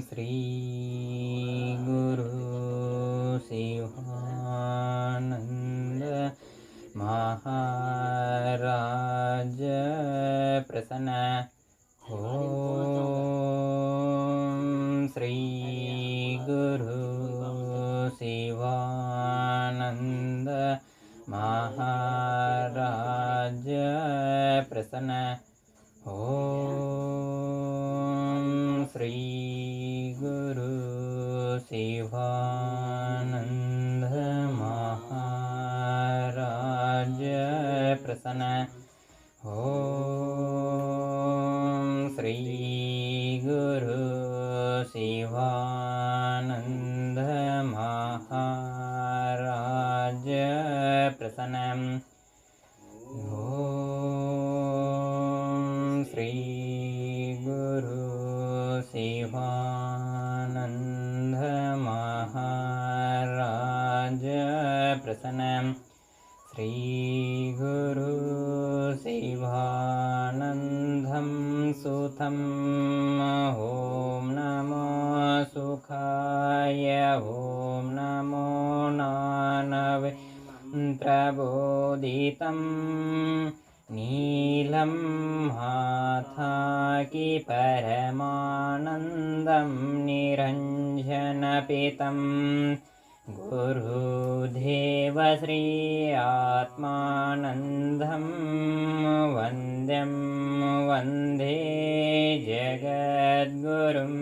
ಶ್ರೀ ಗುರು ಶಿವಾನಂದ ಮಹಾರಾಜ ಪ್ರಸನ್ನ. ಓಂ ಶ್ರೀ ಗುರು ಶಿವಾನಂದ ಮಹಾರಾಜ ಪ್ರಸನ್ನ. ಓಂ ಶ್ರೀ ಗುರು ಶಿವಾನಂದ ಮಹಾರಾಜ ಪ್ರಸನ್ನ. ಓಂ ಶ್ರೀ ಗುರು ಶಿವಾನಂದ ಮಹಾರಾಜ ಪ್ರಸನ್ನ. ಓಂ ಶ್ರೀ ಗುರು ಶಿವಾನಂದ ಮಹಾರಾಜ ಪ್ರಸನ್ನ. ಶ್ರೀ ಗುರು ಶಿವಾನಂದಂ ಸುತಂ. ಓಂ ನಮೋ ಸುಖಾಯ. ಓಂ ನಮೋ ನಾನವೇ ಪ್ರಬೋಧಿತಂ. ನೀಲಂ ಹಾಥಾಕಿ ಪರಮಾನಂದಂ ನಿರಂಜನಪಿತಂ. ಗುರುದೇವ ಶ್ರೀ ಆತ್ಮಾನಂದಂ ವಂದ್ಯಂ ವಂದೇ ಜಗದ್ಗುರುಂ.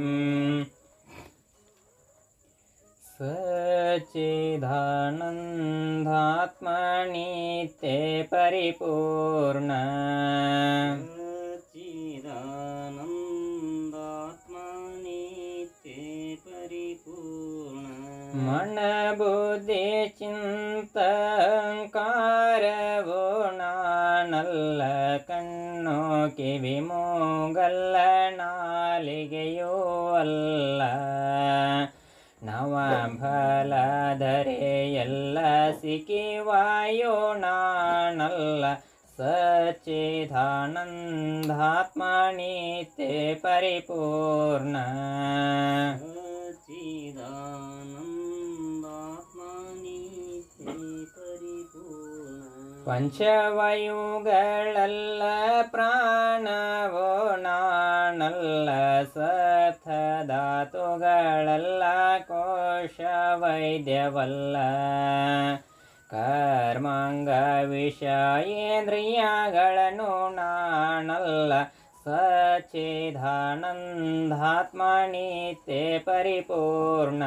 ಸಚ್ಚಿದಾನಂದಾತ್ಮನಿತ್ಯ ಪರಿಪೂರ್ಣ. ಮನ ಬುದ್ಧಿ ಚಿಂತಂಕಾರವೋ ನಾನಲ್ಲ. ಕಣ್ಣು ಕಿವಿ ಮೂಗಲ್ಲ ನಾಲಿಗೆಯೂ ಅಲ್ಲ. ನವಫಲಧರೆ ಎಲ್ಲ ಸಿಕ್ಕಿವಾಯೋ ನಾನಲ್ಲ. ಸಚ್ಚಿದಾನಂದಾತ್ಮನಿತ್ಯ ಪರಿಪೂರ್ಣ. ಪಂಚವಾಯುಗಳಲ್ಲ ಪ್ರಾಣವೋ ನಾನಲ್ಲ. ಸಪ್ತಧಾತುಗಳಲ್ಲ ಕೋಶ ವೈದ್ಯವಲ್ಲ. ಕರ್ಮಾಂಗ ವಿಷಯೇಂದ್ರಿಯಗಳನ್ನು ನಾನಲ್ಲ. ಸಚ್ಚಿದಾನಂದಾತ್ಮನಿತ್ಯ ಪರಿಪೂರ್ಣ.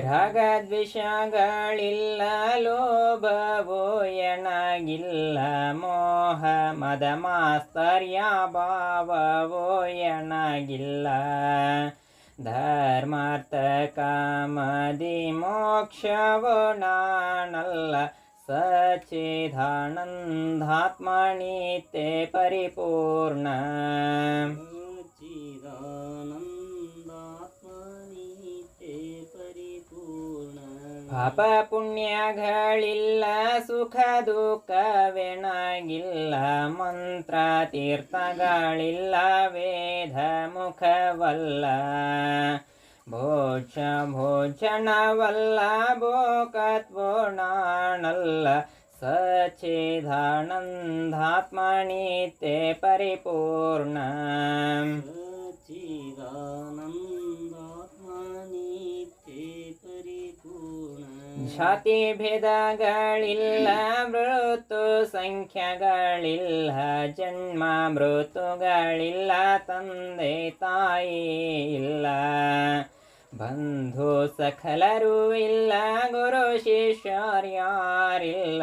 ರಾಗದ್ವೇಷಗಳಿಲ್ಲ. ಲೋಭವೋ ಎನಗಿಲ್ಲ. ಮೋಹ ಮದ ಮಾಸ್ತರ್ಯ ಭಾವವೋ ಎನಗಿಲ್ಲ. ಧರ್ಮಾರ್ಥ ಕಾಮದಿ ಮೋಕ್ಷವೋ ನಾನಲ್ಲ. ಸಚ್ಚಿದಾನಂದಾತ್ಮನಿತ್ಯ ಪರಿಪೂರ್ಣ. ಪಾಪ ಪುಣ್ಯಗಳಿಲ್ಲ. ಸುಖ ದುಃಖವೆನಗಿಲ್ಲ. ಮಂತ್ರ ತೀರ್ಥಗಳಿಲ್ಲ. ವೇದ ಮುಖವಲ್ಲ. ಭೋಜ ಭೋಜನವಲ್ಲ. ಭೋಗತ್ವೋ ನಾನಲ್ಲ. ಸಚ್ಚಿದಾನಂದಾತ್ಮನಿತ್ಯ ಪರಿಪೂರ್ಣ. ಜಾತಿ ಭೇದಗಳಿಲ್ಲ. ಮೃತ್ಯು ಸಂಖ್ಯೆಗಳಿಲ್ಲ. ಜನ್ಮ ಮೃತ್ಯುಗಳಿಲ್ಲ. ತಂದೆ ತಾಯಿ ಇಲ್ಲ. ಬಂಧು ಸಕಲರೂ ಇಲ್ಲ. ಗುರು ಶಿಷ್ಯರ್ಯಾರಿಲ್ಲ.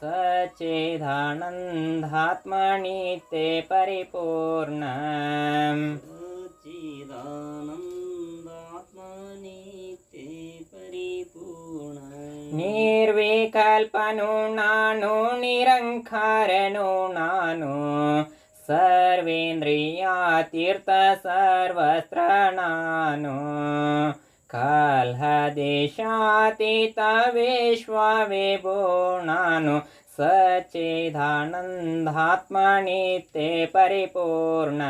ಸಚ್ಚಿದಾನಂದಾತ್ಮನಿತ್ಯ ಪರಿಪೂರ್ಣ. ನಿರ್ವಿಕಲ್ಪನು ನಾನು. ನಿರಂಕಾರನು ನಾನು. ಸರ್ವೇಂದ್ರಿಯ ತೀರ್ಥ ಸರ್ವಸ್ತ್ರ ನಾನು. ಕಾಲದೇಶಾತೀತ ವಿಶ್ವವಿಭೋ ನಾನು ಸಚ್ಚಿದಾನಂದಾತ್ಮ ನಿತ್ಯ ಪರಿಪೂರ್ಣ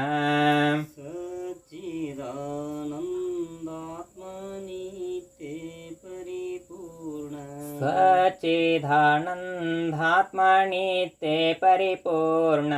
ಸಚ್ಚಿದಾನಂದಾತ್ಮ ನಿತ್ಯ ಪರಿಪೂರ್ಣ ಸಚ್ಚಿದಾನಂದಾತ್ಮ ನಿತ್ಯ ಪರಿಪೂರ್ಣ